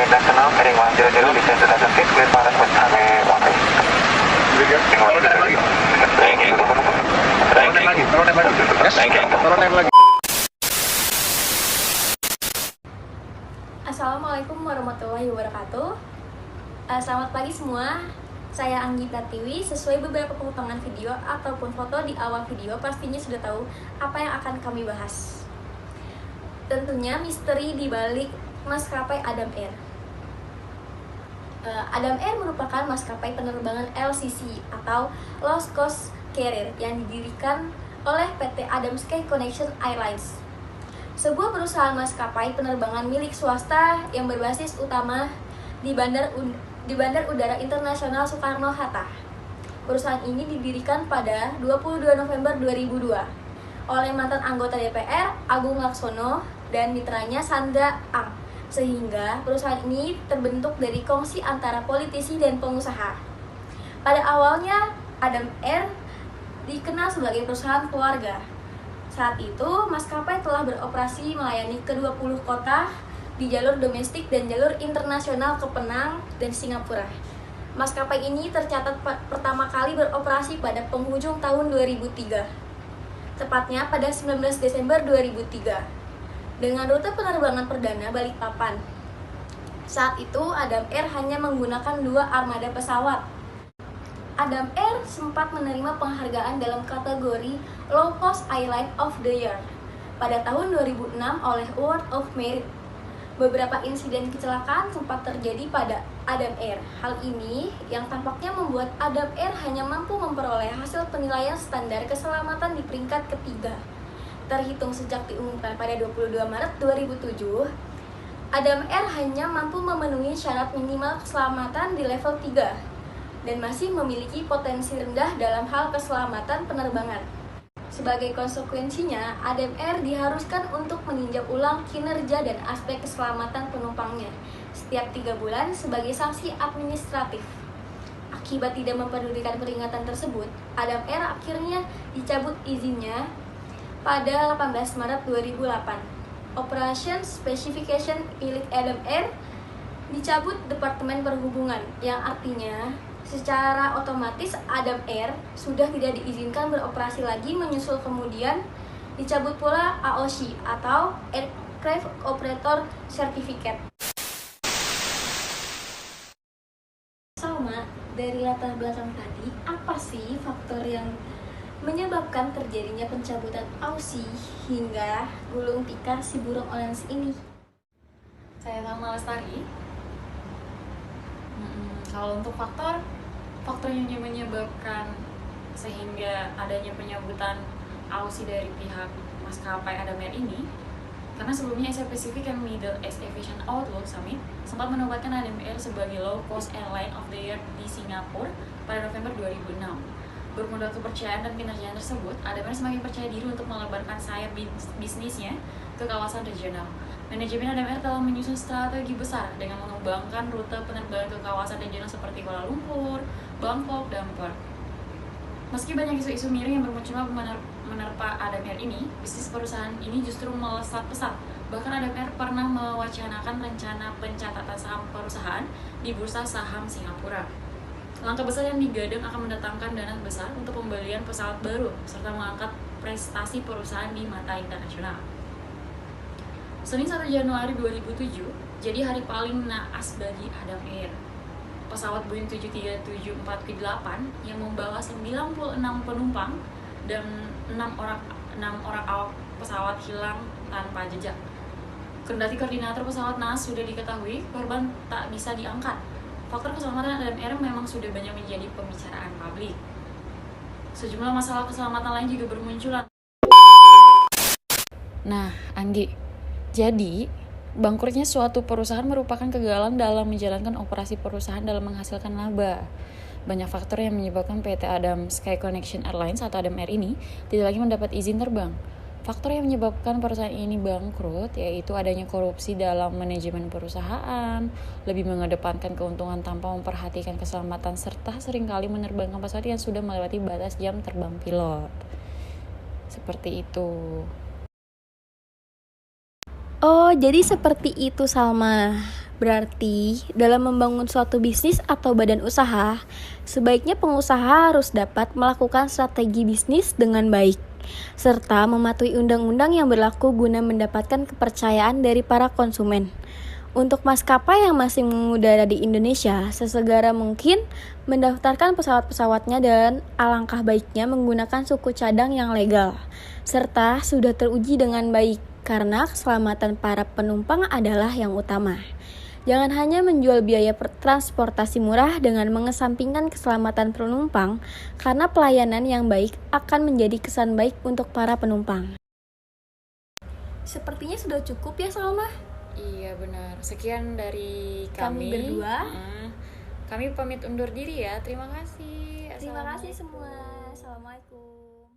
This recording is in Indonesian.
National heading 100, descend to Data 6, clear paras with time 1. Thank you. Assalamualaikum warahmatullahi wabarakatuh. Selamat pagi semua. Saya Anggi Pratiwi. Sesuai beberapa potongan video ataupun foto di awal video, pastinya sudah tahu apa yang akan kami bahas. Tentunya misteri di balik maskapai Adam Air. Adam Air merupakan maskapai penerbangan LCC atau Low Cost Carrier yang didirikan oleh PT Adam Sky Connection Airlines, sebuah perusahaan maskapai penerbangan milik swasta yang berbasis utama di Bandar Udara Internasional Soekarno-Hatta. Perusahaan ini didirikan pada 22 November 2002 oleh mantan anggota DPR Agung Laksono dan mitranya Sandra Ang, sehingga perusahaan ini terbentuk dari kongsi antara politisi dan pengusaha. Pada awalnya, Adam Air dikenal sebagai perusahaan keluarga. Saat itu, maskapai telah beroperasi melayani ke 20 kota di jalur domestik dan jalur internasional ke Penang dan Singapura. Maskapai ini tercatat pertama kali beroperasi pada penghujung tahun 2003, tepatnya pada 19 Desember 2003, dengan rute penerbangan perdana Balikpapan. Saat itu, Adam Air hanya menggunakan 2 armada pesawat. Adam Air sempat menerima penghargaan dalam kategori Low Cost Airline of the Year pada tahun 2006 oleh Award of Merit. Beberapa insiden kecelakaan sempat terjadi pada Adam Air. Hal ini yang tampaknya membuat Adam Air hanya mampu memperoleh hasil penilaian standar keselamatan di peringkat ketiga. Terhitung sejak diumumkan pada 22 Maret 2007, Adam Air hanya mampu memenuhi syarat minimal keselamatan di level 3 dan masih memiliki potensi rendah dalam hal keselamatan penerbangan. Sebagai konsekuensinya, Adam Air diharuskan untuk meninjau ulang kinerja dan aspek keselamatan penumpangnya setiap 3 bulan sebagai sanksi administratif. Akibat tidak mempedulikan peringatan tersebut, Adam Air akhirnya dicabut izinnya pada 18 Maret 2008. Operation Specification milik Adam Air dicabut Departemen Perhubungan, yang artinya secara otomatis Adam Air sudah tidak diizinkan beroperasi lagi, menyusul kemudian dicabut pula AOC atau Aircraft Operator Certificate. Sama dari latar belakang tadi, apa sih faktor yang menyebabkan terjadinya pencabutan AOC hingga gulung tikar si burung Olens ini? Saya Salma Lestari. Kalau untuk faktor yang menyebabkan sehingga adanya pencabutan AOC dari pihak maskapai Adam Air ini, karena sebelumnya Asia Pacific and Middle East Aviation Outlook Summit sempat menobatkan Adam Air sebagai Low Cost Airline of the Year di Singapura pada November 2006. Bermodal kepercayaan dan kinerja tersebut, Adam Air semakin percaya diri untuk melebarkan sayap bisnisnya ke kawasan regional. Manajemen Adam Air telah menyusun strategi besar dengan mengembangkan rute penerbangan ke kawasan regional seperti Kuala Lumpur, Bangkok, dan Perth. Meski banyak isu-isu miring yang bermunculan menerpa Adam Air ini, bisnis perusahaan ini justru melesat pesat. Bahkan Adam Air pernah mewacanakan rencana pencatatan saham perusahaan di bursa saham Singapura. Langkah besar yang digadang akan mendatangkan dana besar untuk pembelian pesawat baru, serta mengangkat prestasi perusahaan di mata internasional. Senin 1 Januari 2007 jadi hari paling naas bagi Adam Air. Pesawat Boeing 737-408 yang membawa 96 penumpang dan 6 orang awak pesawat hilang tanpa jejak. Kendati koordinator pesawat naas sudah diketahui, korban tak bisa diangkat. Faktor keselamatan Adam Air memang sudah banyak menjadi pembicaraan publik. Sejumlah masalah keselamatan lain juga bermunculan. Nah, Anggi, jadi bangkrutnya suatu perusahaan merupakan kegagalan dalam menjalankan operasi perusahaan dalam menghasilkan laba. Banyak faktor yang menyebabkan PT Adam Sky Connection Airlines atau Adam Air ini tidak lagi mendapat izin terbang. Faktor yang menyebabkan perusahaan ini bangkrut yaitu adanya korupsi dalam manajemen perusahaan, lebih mengedepankan keuntungan tanpa memperhatikan keselamatan, serta seringkali menerbangkan pesawat yang sudah melewati batas jam terbang pilot. Seperti itu. Oh, jadi seperti itu, Salma. Berarti, dalam membangun suatu bisnis atau badan usaha, sebaiknya pengusaha harus dapat melakukan strategi bisnis dengan baik, serta mematuhi undang-undang yang berlaku guna mendapatkan kepercayaan dari para konsumen. Untuk maskapai yang masih mengudara di Indonesia, sesegera mungkin mendaftarkan pesawat-pesawatnya dan alangkah baiknya menggunakan suku cadang yang legal, serta sudah teruji dengan baik, karena keselamatan para penumpang adalah yang utama. Jangan hanya menjual biaya transportasi murah dengan mengesampingkan keselamatan penumpang, karena pelayanan yang baik akan menjadi kesan baik untuk para penumpang. Sepertinya sudah cukup ya, Salma? Iya benar. Sekian dari Kami berdua. Kami pamit undur diri ya. Terima kasih. Terima kasih Assalamualaikum. semua. Assalamualaikum.